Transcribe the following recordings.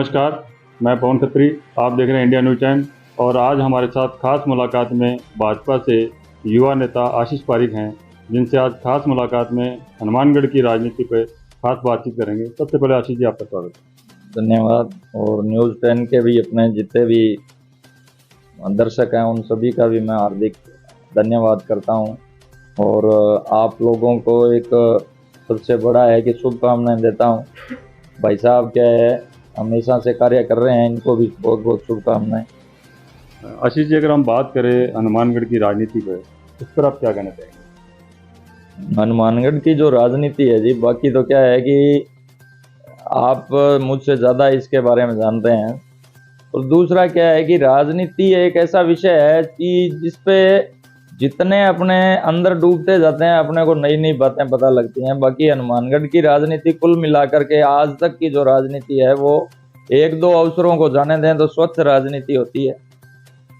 नमस्कार, मैं पवन खत्री। आप देख रहे हैं इंडिया न्यूज़ चैनल और आज हमारे साथ खास मुलाकात में भाजपा से युवा नेता आशीष पारिक हैं, जिनसे आज खास मुलाकात में हनुमानगढ़ की राजनीति पर खास बातचीत करेंगे। सबसे पहले आशीष जी, आपका स्वागत है। धन्यवाद। और न्यूज़ 10 के भी अपने जितने भी दर्शक हैं उन सभी का भी मैं हार्दिक धन्यवाद करता हूं। और आप लोगों को एक सबसे बड़ा है कि शुभकामनाएं देता हूं। भाई साहब क्या है, हमेशा से कार्य कर रहे हैं, इनको भी बहुत बहुत शुभकामनाएं। आशीष जी, अगर हम बात करें हनुमानगढ़ की राजनीति पर, उस पर आप क्या कहना चाहेंगे? हनुमानगढ़ की जो राजनीति है जी, बाकी तो क्या है कि आप मुझसे ज़्यादा इसके बारे में जानते हैं। और दूसरा क्या है कि राजनीति एक ऐसा विषय है कि जिसपे जितने अपने अंदर डूबते जाते हैं अपने को नई नई बातें पता लगती हैं। बाकी हनुमानगढ़ की राजनीति कुल मिलाकर के आज तक की जो राजनीति है वो एक दो अवसरों को जाने दें तो स्वच्छ राजनीति होती है।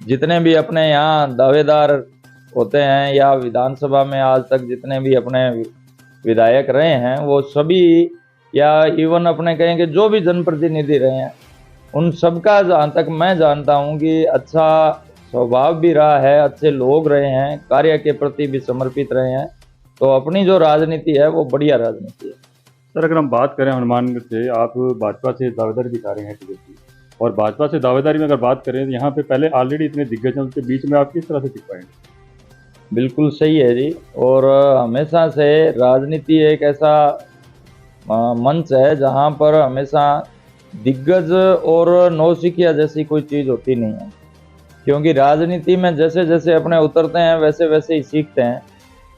जितने भी अपने यहाँ दावेदार होते हैं या विधानसभा में आज तक जितने भी अपने विधायक रहे हैं वो सभी, या इवन अपने कहें कि जो भी जनप्रतिनिधि रहे हैं, उन सबका जहाँ तक मैं जानता हूँ कि अच्छा स्वभाव भी रहा है, अच्छे लोग रहे हैं, कार्य के प्रति भी समर्पित रहे हैं। तो अपनी जो राजनीति है वो बढ़िया राजनीति है। सर, अगर हम बात करें हनुमानगढ़ से, आप भाजपा से दावेदारी दिखा रहे हैं टिकट की, और भाजपा से दावेदारी में अगर बात करें, यहाँ पे पहले ऑलरेडी इतने दिग्गज हैं, उसके बीच में आप किस तरह से टिक पाएंगे? बिल्कुल सही है जी। और हमेशा से राजनीति एक ऐसा मंच है जहाँ पर हमेशा दिग्गज और नौसिखिया जैसी कोई चीज़ होती नहीं है। क्योंकि राजनीति में जैसे जैसे अपने उतरते हैं वैसे वैसे ही सीखते हैं।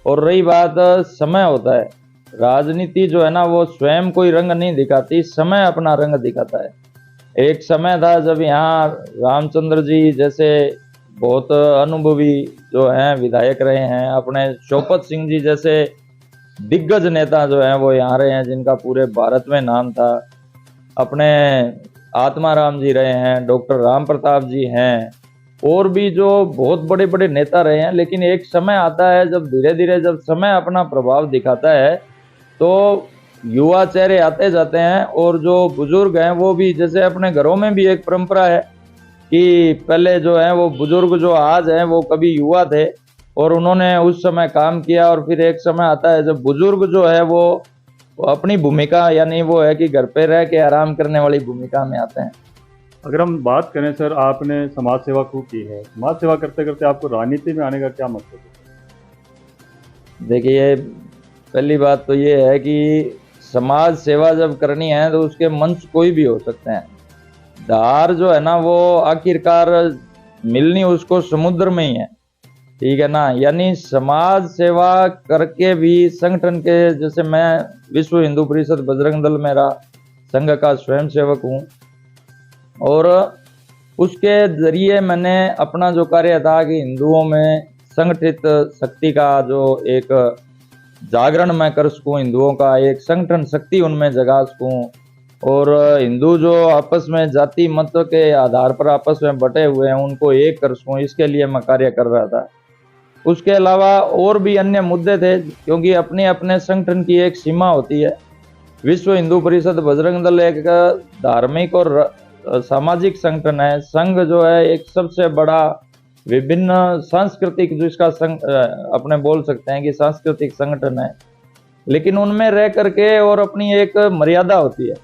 और रही बात समय होता है, राजनीति जो है ना वो स्वयं कोई रंग नहीं दिखाती, समय अपना रंग दिखाता है। एक समय था जब यहाँ रामचंद्र जी जैसे बहुत अनुभवी जो हैं विधायक रहे हैं, अपने शोपत सिंह जी जैसे दिग्गज नेता जो हैं वो यहाँ रहे हैं जिनका पूरे भारत में नाम था। अपने आत्माराम जी रहे हैं, डॉक्टर राम प्रताप जी हैं, और भी जो बहुत बड़े बड़े नेता रहे हैं। लेकिन एक समय आता है जब धीरे धीरे जब समय अपना प्रभाव दिखाता है तो युवा चेहरे आते जाते हैं। और जो बुजुर्ग हैं वो भी, जैसे अपने घरों में भी एक परंपरा है कि पहले जो है वो बुजुर्ग जो आज हैं वो कभी युवा थे और उन्होंने उस समय काम किया। और फिर एक समय आता है जब बुजुर्ग जो है वो अपनी भूमिका, यानी वो है कि घर पे रह के आराम करने वाली भूमिका में आते हैं। अगर हम बात करें सर, आपने समाज सेवा खूब की है, समाज सेवा करते करते आपको राजनीति में आने का क्या मकसद है? देखिए, पहली बात तो ये है कि समाज सेवा जब करनी है तो उसके मंच कोई भी हो सकते हैं। धार जो है ना वो आखिरकार मिलनी उसको समुद्र में ही है, ठीक है ना। यानी समाज सेवा करके भी संगठन के, जैसे मैं विश्व हिंदू परिषद बजरंग दल मेरा संघ का स्वयं सेवक हूँ, और उसके जरिए मैंने अपना जो कार्य था कि हिंदुओं में संगठित शक्ति का जो एक जागरण मैं कर सकूं, हिंदुओं का एक संगठन शक्ति उनमें जगा सकूं, और हिंदू जो आपस में जाति मत के आधार पर आपस में बटे हुए हैं उनको एक कर सकूं, इसके लिए मैं कार्य कर रहा था। उसके अलावा और भी अन्य मुद्दे थे, क्योंकि अपने अपने संगठन की एक सीमा होती है। विश्व हिंदू परिषद बजरंग दल एक धार्मिक और सामाजिक संगठन है। संघ जो है एक सबसे बड़ा विभिन्न सांस्कृतिक, जिसका अपने बोल सकते हैं कि सांस्कृतिक संगठन है। लेकिन उनमें रह करके और अपनी एक मर्यादा होती है,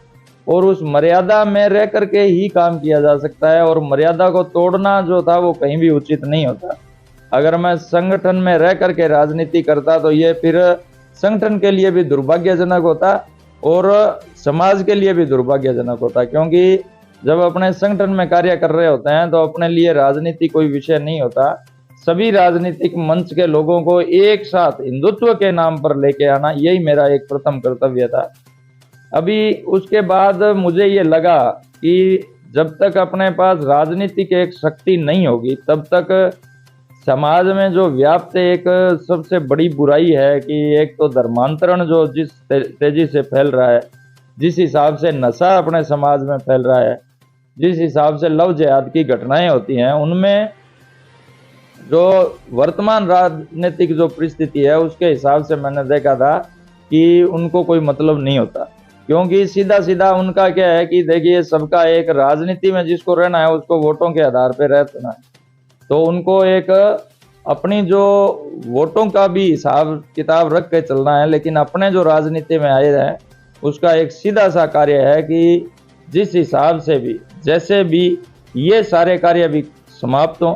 और उस मर्यादा में रह करके ही काम किया जा सकता है। और मर्यादा को तोड़ना जो था वो कहीं भी उचित नहीं होता। अगर मैं संगठन में रह करके राजनीति करता तो ये फिर संगठन के लिए भी दुर्भाग्यजनक होता और समाज के लिए भी दुर्भाग्यजनक होता। क्योंकि जब अपने संगठन में कार्य कर रहे होते हैं तो अपने लिए राजनीति कोई विषय नहीं होता। सभी राजनीतिक मंच के लोगों को एक साथ हिंदुत्व के नाम पर लेके आना, यही मेरा एक प्रथम कर्तव्य था। अभी उसके बाद मुझे ये लगा कि जब तक अपने पास राजनीतिक एक शक्ति नहीं होगी तब तक समाज में जो व्याप्त एक सबसे बड़ी बुराई है कि एक तो धर्मांतरण जो जिस तेजी से फैल रहा है, जिस हिसाब से नशा अपने समाज में फैल रहा है, जिस हिसाब से लव जिहाद की घटनाएं होती हैं, उनमें जो वर्तमान राजनीतिक जो परिस्थिति है उसके हिसाब से मैंने देखा था कि उनको कोई मतलब नहीं होता। क्योंकि सीधा सीधा उनका क्या है कि देखिए सबका एक राजनीति में जिसको रहना है उसको वोटों के आधार पर रहना है, तो उनको एक अपनी जो वोटों का भी हिसाब किताब रख के चलना है, लेकिन अपने जो राजनीति में आए हैं उसका एक सीधा सा कार्य है कि जिस हिसाब से भी जैसे भी ये सारे कार्य भी समाप्त हों।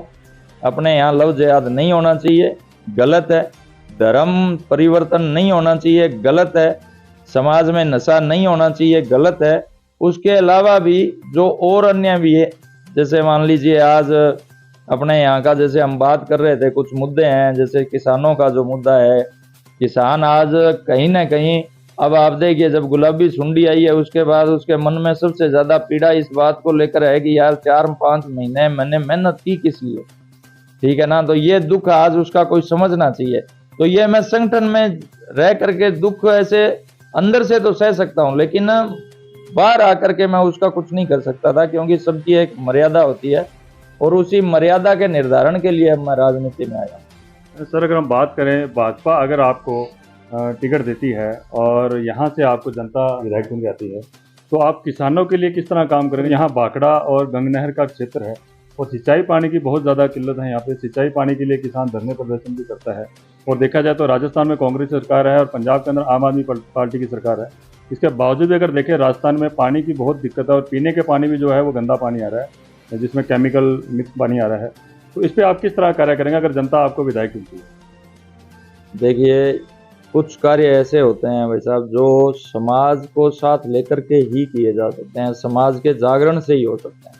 अपने यहाँ लव जिहाद नहीं होना चाहिए, गलत है। धर्म परिवर्तन नहीं होना चाहिए, गलत है। समाज में नशा नहीं होना चाहिए, गलत है। उसके अलावा भी जो और अन्य भी है, जैसे मान लीजिए आज अपने यहाँ का जैसे हम बात कर रहे थे कुछ मुद्दे हैं, जैसे किसानों का जो मुद्दा है, किसान आज कहीं ना कहीं, अब आप देखिए जब गुलाबी सुंडी आई है उसके बाद उसके मन में सबसे ज्यादा पीड़ा इस बात को लेकर है कि यार 4-5 महीने मैंने मेहनत की किस लिए, ठीक है ना। तो ये दुख आज उसका कोई समझना चाहिए। तो ये मैं संगठन में रह करके दुख ऐसे अंदर से तो सह सकता हूँ, लेकिन बाहर आकर के मैं उसका कुछ नहीं कर सकता था, क्योंकि सबकी एक मर्यादा होती है और उसी मर्यादा के निर्धारण के लिए मैं राजनीति में आया। सर, अगर हम बात करें, भाजपा अगर आपको टिकट देती है और यहाँ से आपको जनता विधायक चुन जाती है, तो आप किसानों के लिए किस तरह काम करेंगे? यहाँ बाकड़ा और गंगनहर का क्षेत्र है और सिंचाई पानी की बहुत ज़्यादा किल्लत है। यहाँ पे सिंचाई पानी के लिए किसान धरने प्रदर्शन भी करता है। और देखा जाए तो राजस्थान में कांग्रेस सरकार है और पंजाब के अंदर आम आदमी पार्टी की सरकार है। इसके बावजूद भी अगर देखें, राजस्थान में पानी की बहुत दिक्कत है और पीने के पानी भी जो है वो गंदा पानी आ रहा है, जिसमें केमिकल मिक्स पानी आ रहा है। तो इस पर आप किस तरह कार्य करेंगे अगर जनता आपको विधायक चुनती है? देखिए, कुछ कार्य ऐसे होते हैं भाई साहब जो समाज को साथ लेकर के ही किए जा सकते हैं, समाज के जागरण से ही हो सकते हैं।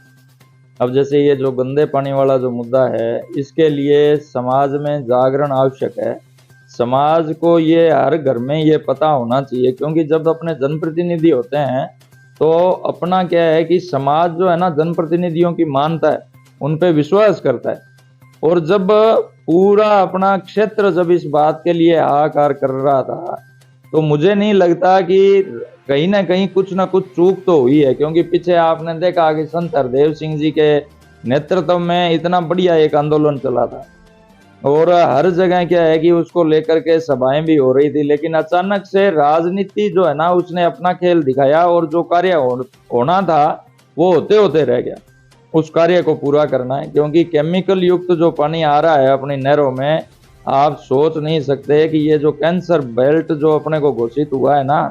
अब जैसे ये जो गंदे पानी वाला जो मुद्दा है, इसके लिए समाज में जागरण आवश्यक है। समाज को ये हर घर में ये पता होना चाहिए, क्योंकि जब अपने जनप्रतिनिधि होते हैं तो अपना क्या है कि समाज जो है ना जनप्रतिनिधियों की मानता है, उन पे विश्वास करता है। और जब पूरा अपना क्षेत्र जब इस बात के लिए हाहाकार कर रहा था, तो मुझे नहीं लगता कि कहीं ना कुछ चूक तो हुई है, क्योंकि पीछे आपने देखा कि संत हरदेव सिंह जी के नेतृत्व में इतना बढ़िया एक आंदोलन चला था और हर जगह क्या है कि उसको लेकर के सभाएं भी हो रही थी, लेकिन अचानक से राजनीति जो है ना उसने अपना खेल दिखाया और जो कार्य होना था वो होते होते रह गया। उस कार्य को पूरा करना है, क्योंकि केमिकल युक्त जो पानी आ रहा है अपनी नहरों में, आप सोच नहीं सकते कि ये जो कैंसर बेल्ट जो अपने को घोषित हुआ है ना,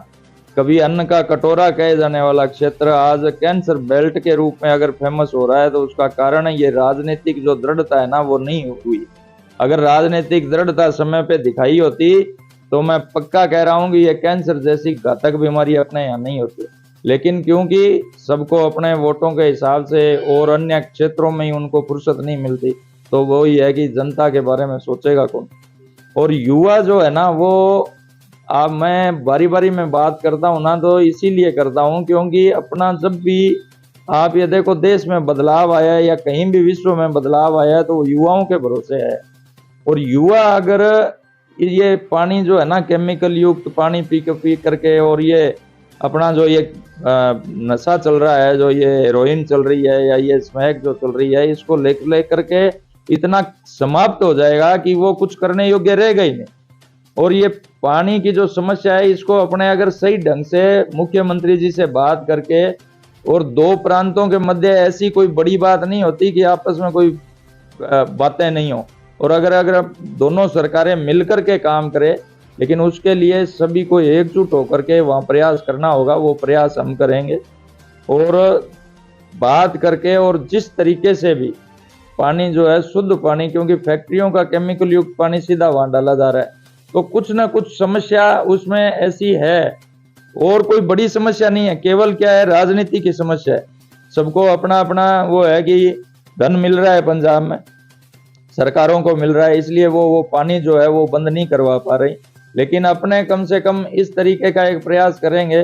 कभी अन्न का कटोरा कहे जाने वाला क्षेत्र आज कैंसर बेल्ट के रूप में अगर फेमस हो रहा है, तो उसका कारण ये राजनीतिक जो दृढ़ता है ना वो नहीं हुई। अगर राजनीतिक दृढ़ता समय पे दिखाई होती तो मैं पक्का कह रहा हूँ कि ये कैंसर जैसी घातक बीमारी अपने यहाँ नहीं होती। लेकिन क्योंकि सबको अपने वोटों के हिसाब से और अन्य क्षेत्रों में ही उनको फुर्सत नहीं मिलती, तो वो ही है कि जनता के बारे में सोचेगा कौन। और युवा जो है ना वो, अब मैं बारी बारी में बात करता हूँ ना, तो इसीलिए करता हूँ क्योंकि अपना जब भी आप ये देखो देश में बदलाव आया है या कहीं भी विश्व में बदलाव आया है तो युवाओं के भरोसे है। और युवा अगर ये पानी जो है ना केमिकल युक्त पानी पी करके और ये अपना जो ये नशा चल रहा है, जो ये हेरोइन चल रही है या ये स्मैक जो चल रही है, इसको ले करके इतना समाप्त हो जाएगा कि वो कुछ करने योग्य रहेगा ही नहीं। और ये पानी की जो समस्या है इसको अपने अगर सही ढंग से मुख्यमंत्री जी से बात करके, और दो प्रांतों के मध्य ऐसी कोई बड़ी बात नहीं होती कि आपस में कोई बातें नहीं हो, और अगर दोनों सरकारें मिलकर के काम करें, लेकिन उसके लिए सभी को एकजुट होकर के वहाँ प्रयास करना होगा। वो प्रयास हम करेंगे और बात करके, और जिस तरीके से भी पानी जो है शुद्ध पानी, क्योंकि फैक्ट्रियों का केमिकल युक्त पानी सीधा वहाँ डाला जा रहा है, तो कुछ ना कुछ समस्या उसमें ऐसी है। और कोई बड़ी समस्या नहीं है, केवल क्या है राजनीति की समस्या है। सबको अपना अपना वो है कि धन मिल रहा है, पंजाब में सरकारों को मिल रहा है, इसलिए वो पानी जो है वो बंद नहीं करवा पा रही। लेकिन अपने कम से कम इस तरीके का एक प्रयास करेंगे।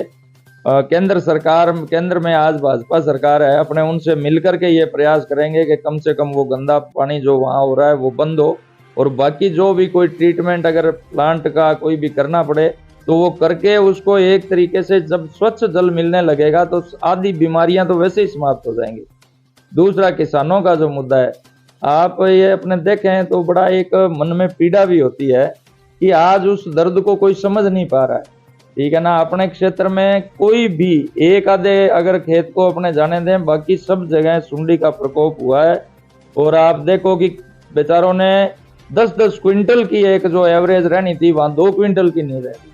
केंद्र में आज भाजपा सरकार है, अपने उनसे मिलकर के ये प्रयास करेंगे कि कम से कम वो गंदा पानी जो वहाँ हो रहा है वो बंद हो, और बाकी जो भी कोई ट्रीटमेंट अगर प्लांट का कोई भी करना पड़े तो वो करके उसको एक तरीके से जब स्वच्छ जल मिलने लगेगा तो आधी बीमारियां तो वैसे ही समाप्त हो जाएंगी। दूसरा, किसानों का जो मुद्दा है, आप ये अपने देखें तो बड़ा एक मन में पीड़ा भी होती है कि आज उस दर्द को कोई समझ नहीं पा रहा है। ठीक है ना। अपने क्षेत्र में कोई भी एक आधे अगर खेत को अपने जाने दें, बाकी सब जगह सुंडी का प्रकोप हुआ है। और आप देखो कि बेचारों ने 10-10 क्विंटल की एक जो एवरेज रहनी थी, वहां 2 क्विंटल की नहीं रही।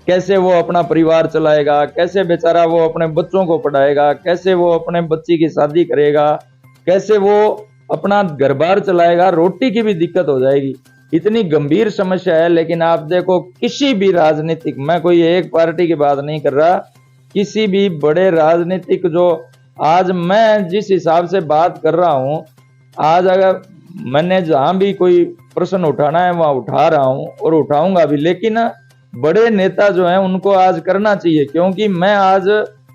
कैसे वो अपना परिवार चलाएगा, कैसे बेचारा वो अपने बच्चों को पढ़ाएगा, कैसे वो अपने बच्ची की शादी करेगा, कैसे वो अपना घर बार चलाएगा, रोटी की भी दिक्कत हो जाएगी। इतनी गंभीर समस्या है। लेकिन आप देखो किसी भी राजनीतिक, मैं कोई एक पार्टी की बात नहीं कर रहा, किसी भी बड़े राजनीतिक जो आज मैं जिस हिसाब से बात कर रहा हूं, आज अगर मैंने जहां भी कोई प्रश्न उठाना है वहां उठा रहा हूं और उठाऊंगा भी। लेकिन बड़े नेता जो हैं उनको आज करना चाहिए, क्योंकि मैं आज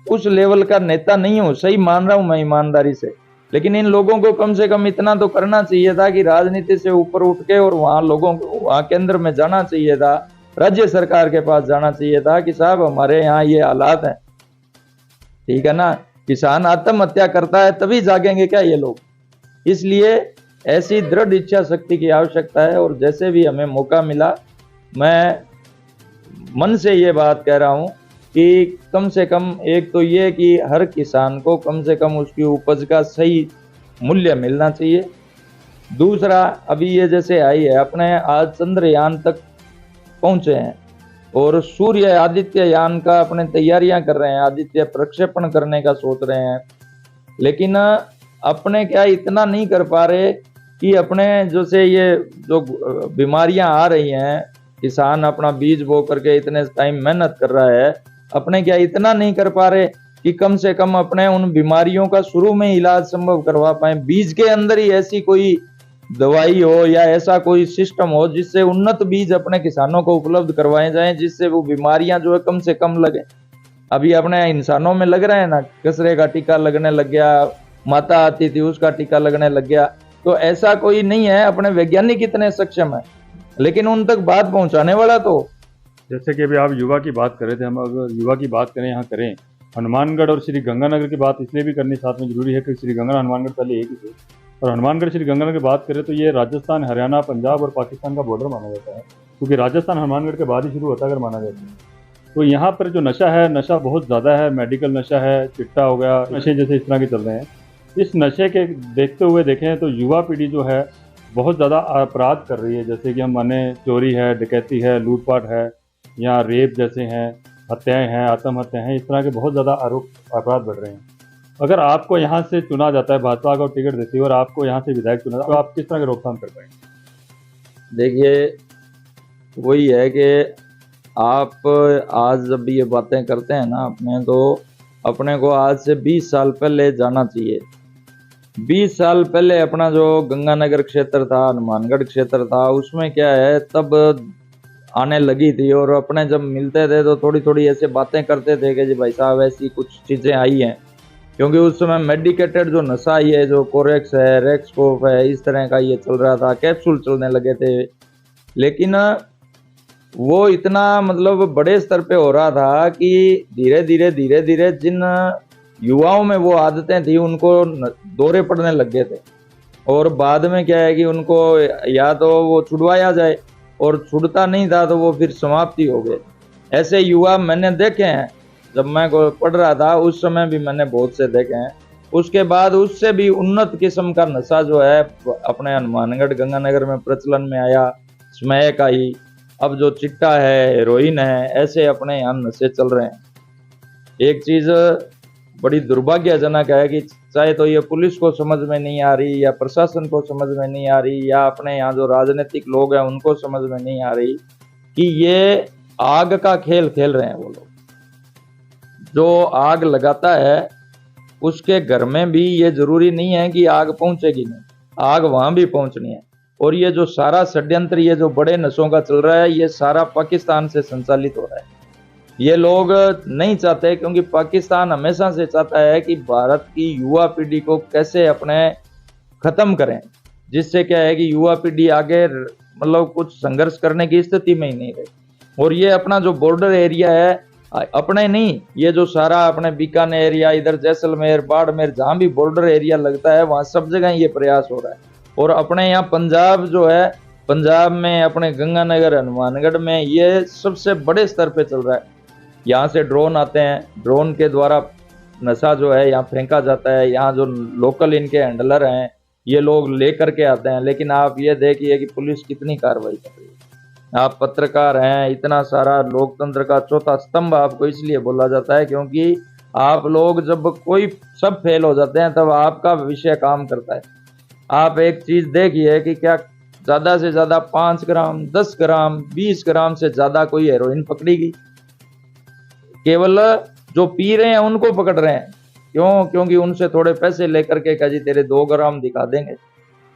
उस लेवल का नेता नहीं हूं, सही मान रहा हूं मैं ईमानदारी से। लेकिन इन लोगों को कम से कम इतना तो करना चाहिए था कि राजनीति से ऊपर उठ के और वहां लोगों को वहां केंद्र में जाना चाहिए था, राज्य सरकार के पास जाना चाहिए था कि साहब हमारे यहाँ ये हालात हैं, ठीक है ना। किसान आत्महत्या करता है तभी जागेंगे क्या ये लोग। इसलिए ऐसी दृढ़ इच्छा शक्ति की आवश्यकता है। और जैसे भी हमें मौका मिला, मैं मन से ये बात कह रहा हूं कि कम से कम एक तो ये कि हर किसान को कम से कम उसकी उपज का सही मूल्य मिलना चाहिए। दूसरा, अभी ये जैसे आई है अपने आज चंद्रयान तक पहुंचे हैं और सूर्य आदित्य यान का अपने तैयारियां कर रहे हैं, आदित्य प्रक्षेपण करने का सोच रहे हैं। लेकिन अपने क्या इतना नहीं कर पा रहे कि अपने जैसे ये जो बीमारियां आ रही हैं, किसान अपना बीज बो करके इतने टाइम मेहनत कर रहा है, अपने क्या इतना नहीं कर पा रहे कि कम से कम अपने उन बीमारियों का शुरू में इलाज संभव करवा पाए। बीज के अंदर ही ऐसी कोई दवाई हो या ऐसा कोई सिस्टम हो जिससे उन्नत बीज अपने किसानों को उपलब्ध करवाए जाएं, जिससे वो बीमारियां जो है कम से कम लगे। अभी अपने इंसानों में लग रहे हैं ना, कचरे का टीका लगने लग गया, माता आती थी उसका टीका लगने लग गया। तो ऐसा कोई नहीं है, अपने वैज्ञानिक इतने सक्षम है, लेकिन उन तक बात पहुंचाने वाला तो। जैसे कि अभी आप युवा की बात कर रहे थे, हम अगर युवा की बात करें यहाँ करें, हनुमानगढ़ और श्री गंगानगर की बात इसलिए भी करनी साथ में जरूरी है कि श्री गंगा हनुमानगढ़ पहले एक ही थे, और हनुमानगढ़ श्री गंगानगर की बात करें तो ये राजस्थान, हरियाणा, पंजाब और पाकिस्तान का बॉर्डर माना जाता है, क्योंकि राजस्थान हनुमानगढ़ के बाद ही शुरू होता है अगर माना जाता है। तो यहाँ पर जो नशा है, नशा बहुत ज़्यादा है, मेडिकल नशा है, चिट्टा हो गया, नशे जैसे इस तरह के चल रहे हैं। इस नशे के देखते हुए देखें तो युवा पीढ़ी जो है बहुत ज़्यादा अपराध कर रही है, जैसे कि हम माने चोरी है, डकैती है, लूटपाट है, या रेप जैसे हैं, हत्याएं हैं, आत्महत्या हैं, इस तरह के बहुत ज़्यादा आरोप अपराध बढ़ रहे हैं। अगर आपको यहाँ से चुना जाता है, भाजपा को टिकट देती है और आपको यहाँ से विधायक चुना जाता है, तो आप किस तरह की रोकथाम कर पाएंगे? देखिए, वही है कि आप आज जब ये बातें करते हैं ना अपने, तो अपने को आज से 20 साल पहले जाना चाहिए। 20 साल पहले अपना जो गंगानगर क्षेत्र था, हनुमानगढ़ क्षेत्र था, उसमें क्या है तब आने लगी थी। और अपने जब मिलते थे तो थोड़ी थोड़ी ऐसे बातें करते थे कि जी भाई साहब ऐसी कुछ चीज़ें आई हैं, क्योंकि उस समय मेडिकेटेड जो नशा ही है, जो कोरेक्स है, रेक्सकोप है, इस तरह का ये चल रहा था, कैप्सूल चलने लगे थे। लेकिन वो इतना मतलब बड़े स्तर पे हो रहा था कि धीरे धीरे जिन युवाओं में वो आदतें थी उनको दौरे पड़ने लग गए थे। और बाद में क्या है कि उनको या तो वो छुड़वाया जाए, और छुड़ता नहीं था तो वो फिर समाप्ति हो गए। ऐसे युवा मैंने देखे हैं, जब मैं पढ़ रहा था उस समय भी मैंने बहुत से देखे हैं। उसके बाद उससे भी उन्नत किस्म का नशा जो है अपने हनुमानगढ़ गंगानगर में प्रचलन में आया, स्मैक का ही। अब जो चिट्टा है, हेरोइन है, ऐसे अपने यहाँ नशे चल रहे हैं। एक चीज़ बड़ी दुर्भाग्यजनक है कि चाहे तो ये पुलिस को समझ में नहीं आ रही, या प्रशासन को समझ में नहीं आ रही, या अपने यहाँ जो राजनीतिक लोग हैं उनको समझ में नहीं आ रही कि ये आग का खेल खेल रहे हैं वो लोग। जो आग लगाता है उसके घर में भी ये जरूरी नहीं है कि आग पहुंचेगी, नहीं, आग वहां भी पहुंचनी है। और ये जो सारा षड्यंत्र, ये जो बड़े नशों का चल रहा है, ये सारा पाकिस्तान से संचालित हो रहा है। ये लोग नहीं चाहते, क्योंकि पाकिस्तान हमेशा से चाहता है कि भारत की युवा पीढ़ी को कैसे अपने खत्म करें, जिससे क्या है कि युवा पीढ़ी आगे मतलब कुछ संघर्ष करने की स्थिति में ही नहीं रही। और ये अपना जो बॉर्डर एरिया है, अपने नहीं, ये जो सारा अपने बीकानेर या इधर जैसलमेर, बाड़मेर, जहां भी बॉर्डर एरिया लगता है वहां सब जगह ये प्रयास हो रहा है। और अपने यहाँ पंजाब जो है पंजाब में अपने गंगानगर हनुमानगढ़ में ये सबसे बड़े स्तर पे चल रहा है। यहाँ से ड्रोन आते हैं, ड्रोन के द्वारा नशा जो है यहाँ फेंका जाता है। यहाँ जो लोकल इनके हैंडलर हैं ये लोग ले करके आते हैं। लेकिन आप ये देखिए कि पुलिस कितनी कार्रवाई कर रही है। आप पत्रकार हैं, इतना सारा लोकतंत्र का चौथा स्तंभ आपको इसलिए बोला जाता है क्योंकि आप लोग जब कोई सब फेल हो जाते हैं तब आपका विषय काम करता है। आप एक चीज देखिए कि क्या ज्यादा से ज्यादा 5 ग्राम 10 ग्राम 20 ग्राम से ज्यादा कोई हेरोइन पकड़ी गई? केवल जो पी रहे हैं उनको पकड़ रहे हैं। क्यों? क्योंकि उनसे थोड़े पैसे लेकर के कहा जी तेरे 2 ग्राम दिखा देंगे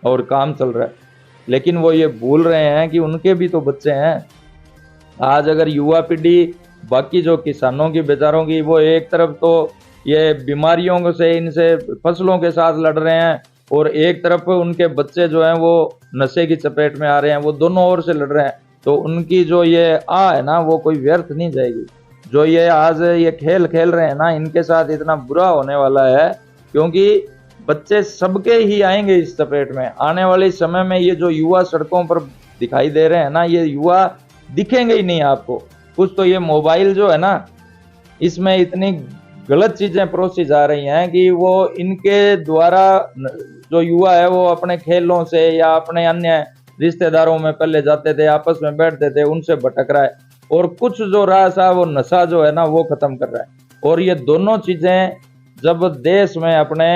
और काम चल रहा है। लेकिन वो ये भूल रहे हैं कि उनके भी तो बच्चे हैं। आज अगर युवा पीढ़ी बाकी जो किसानों की बेचारों की वो एक तरफ तो ये बीमारियों से इनसे फसलों के साथ लड़ रहे हैं और एक तरफ उनके बच्चे जो हैं वो नशे की चपेट में आ रहे हैं, वो दोनों ओर से लड़ रहे हैं। तो उनकी जो ये है ना वो कोई व्यर्थ नहीं जाएगी। जो ये आज ये खेल खेल रहे हैं ना इनके साथ इतना बुरा होने वाला है क्योंकि बच्चे सबके ही आएंगे इस चपेट में। आने वाले समय में ये जो युवा सड़कों पर दिखाई दे रहे हैं ना ये युवा दिखेंगे ही नहीं आपको। कुछ तो ये मोबाइल जो है ना इसमें इतनी गलत चीजें परोसी जा रही हैं कि वो इनके द्वारा जो युवा है वो अपने खेलों से या अपने अन्य रिश्तेदारों में पहले जाते थे, आपस में बैठते थे, उनसे भटक रहा है। और कुछ जो रहा सा वो नशा जो है ना वो खत्म कर रहा है। और ये दोनों चीजें जब देश में अपने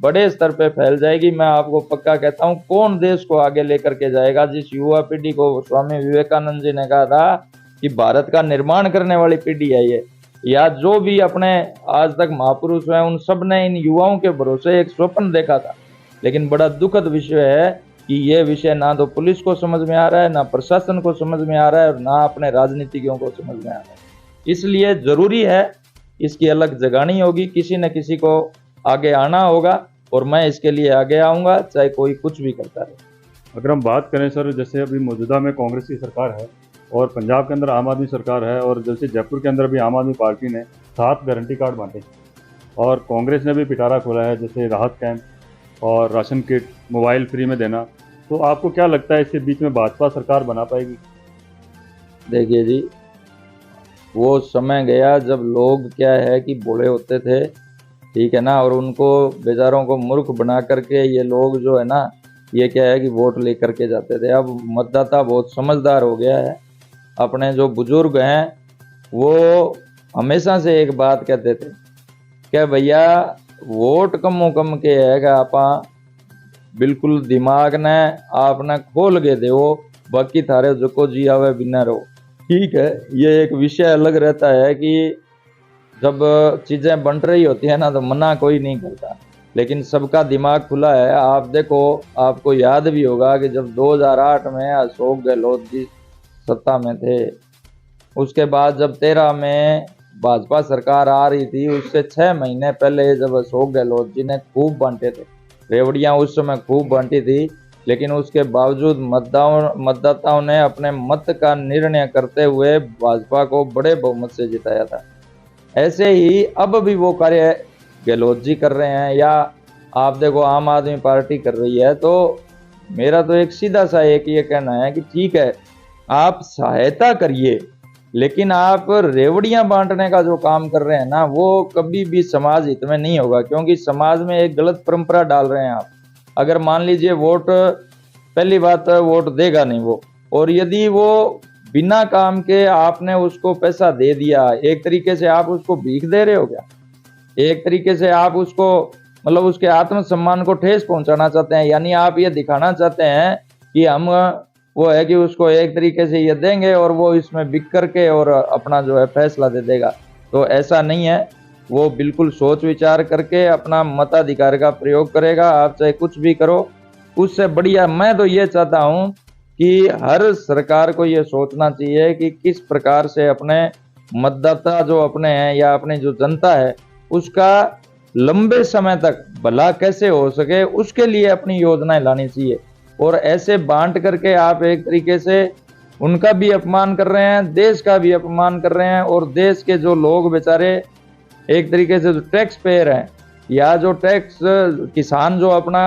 बड़े स्तर पे फैल जाएगी, मैं आपको पक्का कहता हूँ कौन देश को आगे लेकर के जाएगा। जिस युवा पीढ़ी को स्वामी विवेकानंद जी ने कहा था कि भारत का निर्माण करने वाली पीढ़ी है ये, या जो भी अपने आज तक महापुरुष हैं उन सब ने इन युवाओं के भरोसे एक स्वप्न देखा था। लेकिन बड़ा दुखद विषय है कि ये विषय ना तो पुलिस को समझ में आ रहा है, ना प्रशासन को समझ में आ रहा है और ना अपने राजनीतिज्ञों को समझ में आ रहा है। इसलिए जरूरी है इसकी अलग जगानी होगी, किसी न किसी को आगे आना होगा और मैं इसके लिए आगे आऊंगा चाहे कोई कुछ भी करता रहे। अगर हम बात करें सर, जैसे अभी मौजूदा में कांग्रेस की सरकार है और पंजाब के अंदर आम आदमी सरकार है और जैसे जयपुर के अंदर भी आम आदमी पार्टी ने 7 गारंटी कार्ड बांटे और कांग्रेस ने भी पिटारा खोला है जैसे राहत कैंप और राशन किट, मोबाइल फ्री में देना। तो आपको क्या लगता है इसके बीच में भाजपा सरकार बना पाएगी? देखिए जी, वो समय गया जब लोग क्या है कि भोले होते थे, ठीक है ना, और उनको बेचारों को मूर्ख बना करके ये लोग जो है ना ये क्या है कि वोट ले करके जाते थे। अब मतदाता बहुत समझदार हो गया है। अपने जो बुजुर्ग हैं वो हमेशा से एक बात कहते थे कि भैया वोट कम के है आप बिल्कुल दिमाग ने आपने खोल के दो, बाकी थारे जो जी आवे बिना रहो। ठीक है, ये एक विषय अलग रहता है कि जब चीजें बन रही होती है ना तो मना कोई नहीं करता, लेकिन सबका दिमाग खुला है। आप देखो, आपको याद भी होगा कि जब 2008 में अशोक गहलोत जी सत्ता में थे, उसके बाद जब 13 में भाजपा सरकार आ रही थी, उससे 6 महीने पहले जब अशोक गहलोत जी ने खूब बांटे थे रेवड़ियां, उस समय खूब बांटी थी, लेकिन उसके बावजूद मतदाताओं ने अपने मत का निर्णय करते हुए भाजपा को बड़े बहुमत से जिताया था। ऐसे ही अब भी वो कार्य गहलोत जी कर रहे हैं या आप देखो आम आदमी पार्टी कर रही है। तो मेरा तो एक सीधा सा एक ये कहना है कि ठीक है आप सहायता करिए, लेकिन आप रेवड़ियां बांटने का जो काम कर रहे हैं ना वो कभी भी समाज हित में नहीं होगा, क्योंकि समाज में एक गलत परंपरा डाल रहे हैं आप। अगर मान लीजिए वोट, पहली बात वोट देगा नहीं वो, और यदि वो बिना काम के आपने उसको पैसा दे दिया, एक तरीके से आप उसको भीख दे रहे हो क्या? एक तरीके से आप उसको मतलब उसके आत्मसम्मान को ठेस पहुंचाना चाहते हैं। यानी आप ये दिखाना चाहते हैं कि हम वो है कि उसको एक तरीके से ये देंगे और वो इसमें बिक करके और अपना जो है फैसला दे देगा। तो ऐसा नहीं है, वो बिल्कुल सोच विचार करके अपना मताधिकार का प्रयोग करेगा। आप चाहे कुछ भी करो, उससे बढ़िया मैं तो ये चाहता हूँ कि हर सरकार को ये सोचना चाहिए कि किस प्रकार से अपने मतदाता जो अपने हैं या अपनी जो जनता है उसका लंबे समय तक भला कैसे हो सके, उसके लिए अपनी योजनाएं लानी चाहिए। और ऐसे बांट करके आप एक तरीके से उनका भी अपमान कर रहे हैं, देश का भी अपमान कर रहे हैं, और देश के जो लोग बेचारे एक तरीके से जो टैक्स पेयर हैं या जो टैक्स किसान जो अपना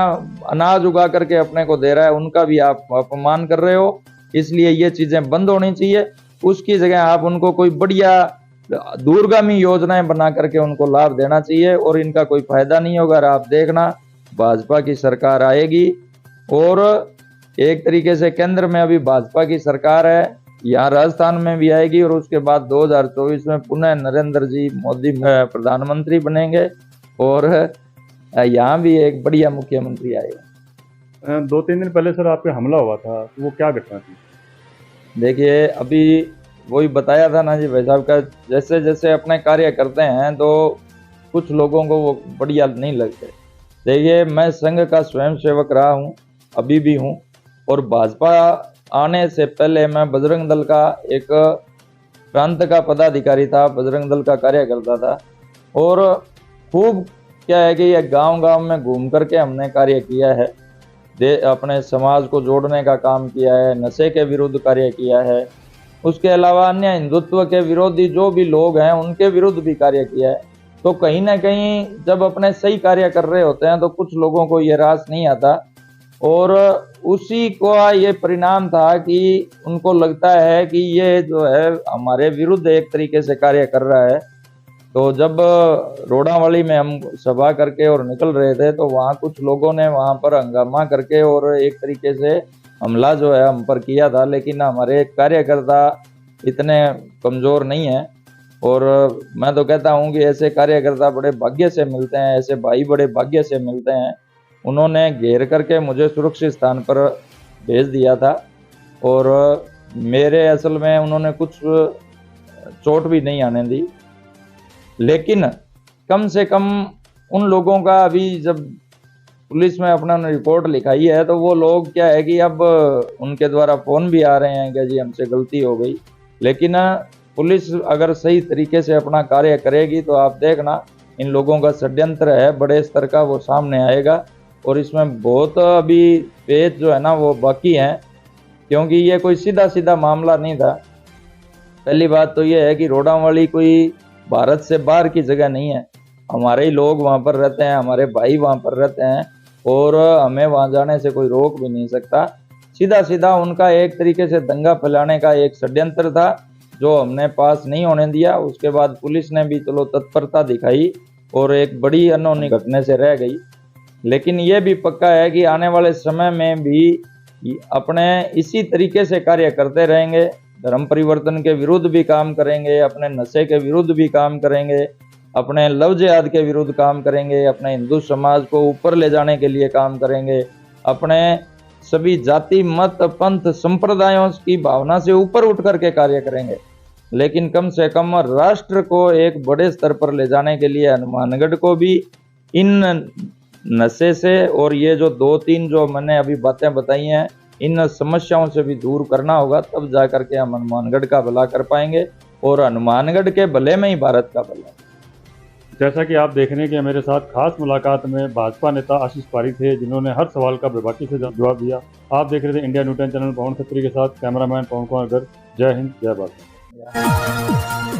अनाज उगा करके अपने को दे रहा है उनका भी आप अपमान कर रहे हो, इसलिए ये चीजें बंद होनी चाहिए। उसकी जगह आप उनको कोई बढ़िया दूरगामी योजनाएं बना करके उनको लाभ देना चाहिए और इनका कोई फायदा नहीं होगा। और आप देखना भाजपा की सरकार आएगी और एक तरीके से केंद्र में अभी भाजपा की सरकार है, यहाँ राजस्थान में भी आएगी और उसके बाद 2024 में पुनः नरेंद्र जी मोदी प्रधानमंत्री बनेंगे और यहाँ भी एक बढ़िया मुख्यमंत्री आएगा। 2-3 दिन पहले सर आप पे हमला हुआ था, वो क्या घटना थी? देखिए अभी वही बताया था ना जी भाई साहब का, जैसे जैसे अपने कार्य करते हैं तो कुछ लोगों को वो बढ़िया नहीं लगते। देखिए मैं संघ का स्वयं सेवक रहा हूँ, अभी भी हूँ, और भाजपा आने से पहले मैं बजरंग दल का एक प्रांत का पदाधिकारी था, बजरंग दल का कार्य करता था। और खूब क्या है कि ये गांव गांव में घूम करके हमने कार्य किया है, अपने समाज को जोड़ने का काम किया है, नशे के विरुद्ध कार्य किया है, उसके अलावा अन्य हिंदुत्व के विरोधी जो भी लोग हैं उनके विरुद्ध भी कार्य किया है। तो कहीं ना कहीं जब अपने सही कार्य कर रहे होते हैं तो कुछ लोगों को ये रास नहीं आता और उसी को ये परिणाम था कि उनको लगता है कि ये जो है हमारे विरुद्ध एक तरीके से कार्य कर रहा है। तो जब रोडावाली में हम सभा करके और निकल रहे थे तो वहाँ कुछ लोगों ने वहाँ पर हंगामा करके और एक तरीके से हमला जो है हम पर किया था, लेकिन हमारे कार्यकर्ता इतने कमज़ोर नहीं हैं। और मैं तो कहता हूँ कि ऐसे कार्यकर्ता बड़े भाग्य से मिलते हैं, ऐसे भाई बड़े भाग्य से मिलते हैं। उन्होंने घेर करके मुझे सुरक्षित स्थान पर भेज दिया था और मेरे असल में उन्होंने कुछ चोट भी नहीं आने दी, लेकिन कम से कम उन लोगों का अभी जब पुलिस में अपना रिपोर्ट लिखाई है तो वो लोग क्या है कि अब उनके द्वारा फ़ोन भी आ रहे हैं कि जी हमसे गलती हो गई। लेकिन पुलिस अगर सही तरीके से अपना कार्य करेगी तो आप देखना इन लोगों का षड्यंत्र है बड़े स्तर का, वो सामने आएगा। और इसमें बहुत अभी पेच जो है ना वो बाकी हैं, क्योंकि ये कोई सीधा सीधा मामला नहीं था। पहली बात तो ये है कि रोडावाली कोई भारत से बाहर की जगह नहीं है, हमारे ही लोग वहाँ पर रहते हैं, हमारे भाई वहाँ पर रहते हैं और हमें वहाँ जाने से कोई रोक भी नहीं सकता। सीधा सीधा उनका एक तरीके से दंगा फैलाने का एक षड्यंत्र था जो हमने पास नहीं होने दिया। उसके बाद पुलिस ने भी चलो तत्परता दिखाई और एक बड़ी अनहोनी घटने से रह गई। लेकिन ये भी पक्का है कि आने वाले समय में भी अपने इसी तरीके से कार्य करते रहेंगे, धर्म परिवर्तन के विरुद्ध भी काम करेंगे, अपने नशे के विरुद्ध भी काम करेंगे, अपने लव जिहाद के विरुद्ध काम करेंगे, अपने हिंदू समाज को ऊपर ले जाने के लिए काम करेंगे, अपने सभी जाति मत पंथ संप्रदायों की भावना से ऊपर उठ करके कार्य करेंगे। लेकिन कम से कम राष्ट्र को एक बड़े स्तर पर ले जाने के लिए हनुमानगढ़ को भी इन नशे से और ये जो 2-3 जो मैंने अभी बातें बताई हैं इन समस्याओं से भी दूर करना होगा, तब जा करके हम हनुमानगढ़ का भला कर पाएंगे और हनुमानगढ़ के भले में ही भारत का भला। जैसा कि आप देख रहे हैं कि मेरे साथ खास मुलाकात में भाजपा नेता आशीष पारिक थे, जिन्होंने हर सवाल का बेबाकी से जवाब दिया। आप देख रहे थे इंडिया न्यूज़ 10 चैनल पवन खत्री के साथ कैमरामैन पवन कुमार गर्ग। जय हिंद, जय भारत।